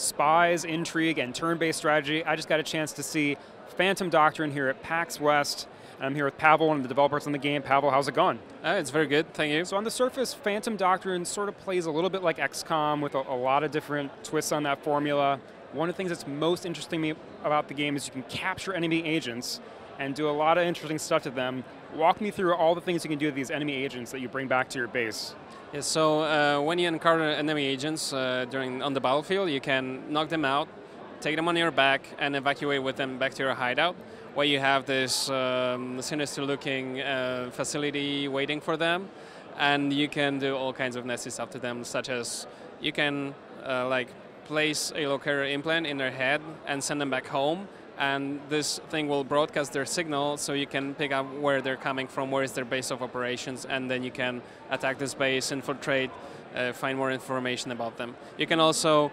spies, intrigue, and turn-based strategy. I just got a chance to see Phantom Doctrine here at PAX West. I'm here with Pavel, one of the developers on the game. Pavel, how's it going? It's very good, thank you. So on the surface, Phantom Doctrine sort of plays a little bit like XCOM with a lot of different twists on that formula. One of the things that's most interesting me about the game is you can capture enemy agents and do a lot of interesting stuff to them. Walk me through all the things you can do with these enemy agents that you bring back to your base. Yeah, so when you encounter enemy agents on the battlefield, you can knock them out, take them on your back, and evacuate with them back to your hideout, where you have this sinister-looking facility waiting for them, and you can do all kinds of nasty stuff to them, such as you can place a locator implant in their head and send them back home, and this thing will broadcast their signal so you can pick up where they're coming from, where is their base of operations, and then you can attack this base, infiltrate, find more information about them. You can also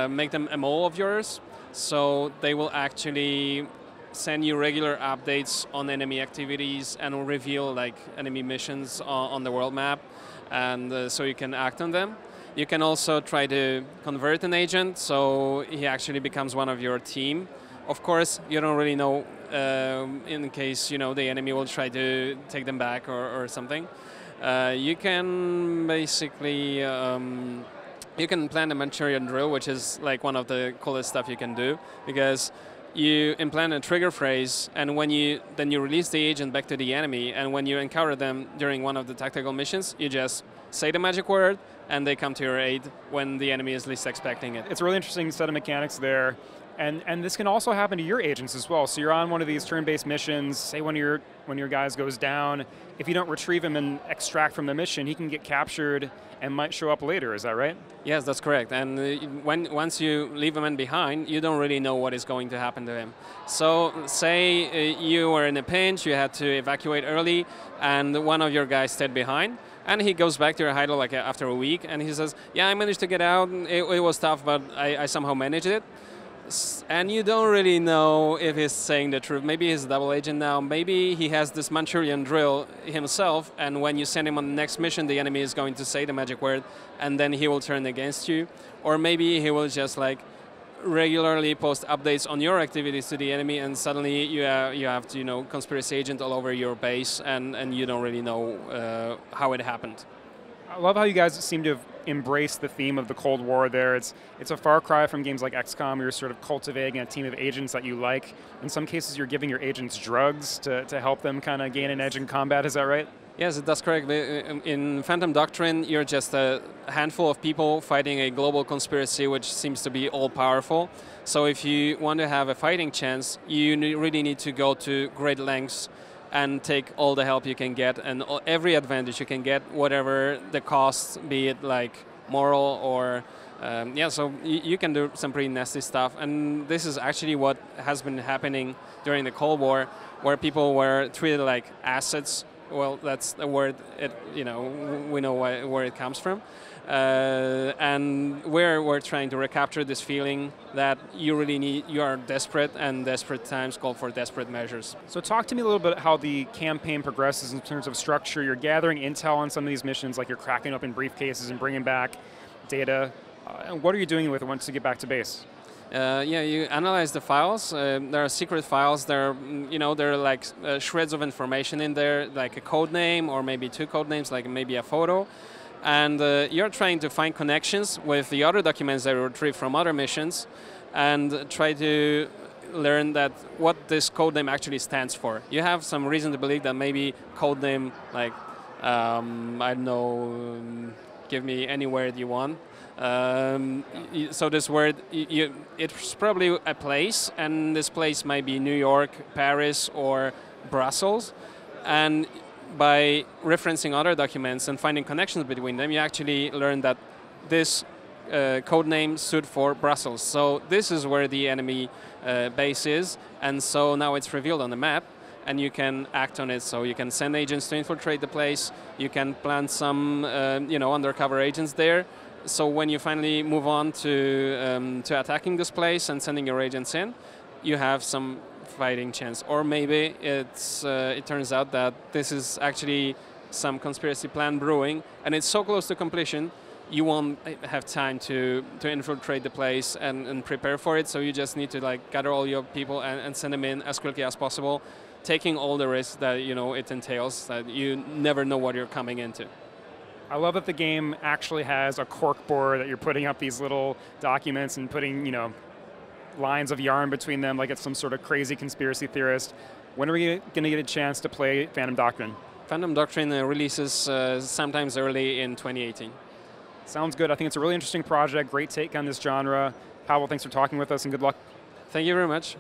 make them a mole of yours, so they will actually send you regular updates on enemy activities and will reveal enemy missions on the world map, and so you can act on them. You can also try to convert an agent, so he actually becomes one of your team. Of course, you don't really know in case the enemy will try to take them back or something. You can basically you can implant a Manchurian drill, which is one of the coolest stuff you can do, because you implant a trigger phrase, and then you release the agent back to the enemy, and when you encounter them during one of the tactical missions, you just say the magic word, and they come to your aid when the enemy is least expecting it. It's a really interesting set of mechanics there. And this can also happen to your agents as well. So you're on one of these turn-based missions, say one of your guys goes down. If you don't retrieve him and extract from the mission, he can get captured and might show up later, is that right? Yes, that's correct. And once you leave him behind, you don't really know what is going to happen to him. So say you were in a pinch, you had to evacuate early, and one of your guys stayed behind, and he goes back to your hideout after a week, and he says, yeah, I managed to get out, it was tough, but I somehow managed it. And you don't really know if he's saying the truth. Maybe he's a double agent now. Maybe he has this Manchurian drill himself, and when you send him on the next mission, the enemy is going to say the magic word, and then he will turn against you. Or maybe he will just regularly post updates on your activities to the enemy, and suddenly you have conspiracy agent all over your base, and you don't really know how it happened. I love how you guys seem to have embraced the theme of the Cold War there. It's a far cry from games like XCOM. You're sort of cultivating a team of agents that you like. In some cases, you're giving your agents drugs to help them kind of gain an edge in combat. Is that right? Yes, that's correct. In Phantom Doctrine, you're just a handful of people fighting a global conspiracy which seems to be all-powerful. So if you want to have a fighting chance, you really need to go to great lengths and take all the help you can get and every advantage you can get, whatever the cost, be it moral or so you can do some pretty nasty stuff. And this is actually what has been happening during the Cold War, where people were treated like assets. Well, that's the word. We know where it comes from, and we're trying to recapture this feeling that you are desperate, and desperate times call for desperate measures. So talk to me a little bit how the campaign progresses in terms of structure. You're gathering intel on some of these missions, like you're cracking open briefcases and bringing back data. And what are you doing with it once you get back to base? You analyze the files. There are secret files. There are shreds of information in there, like a code name or maybe two code names, like maybe a photo. And you're trying to find connections with the other documents that you retrieve from other missions, and try to learn what this code name actually stands for. You have some reason to believe that maybe code name I don't know, give me any word you want. So this word, it's probably a place, and this place might be New York, Paris, or Brussels. And by referencing other documents and finding connections between them, you actually learn that this code name stood for Brussels. So this is where the enemy base is, and so now it's revealed on the map, and you can act on it. So you can send agents to infiltrate the place. You can plant some undercover agents there. So when you finally move on to attacking this place and sending your agents in, you have some fighting chance. Or maybe it turns out that this is actually some conspiracy plan brewing, and it's so close to completion you won't have time to infiltrate the place and prepare for it. So you just need to like gather all your people and send them in as quickly as possible, taking all the risks that it entails, that you never know what you're coming into. I love that the game actually has a cork board that you're putting up these little documents and putting, lines of yarn between them like it's some sort of crazy conspiracy theorist. When are we going to get a chance to play Phantom Doctrine? Phantom Doctrine releases sometimes early in 2018. Sounds good. I think it's a really interesting project, great take on this genre. Pavel, thanks for talking with us and good luck. Thank you very much.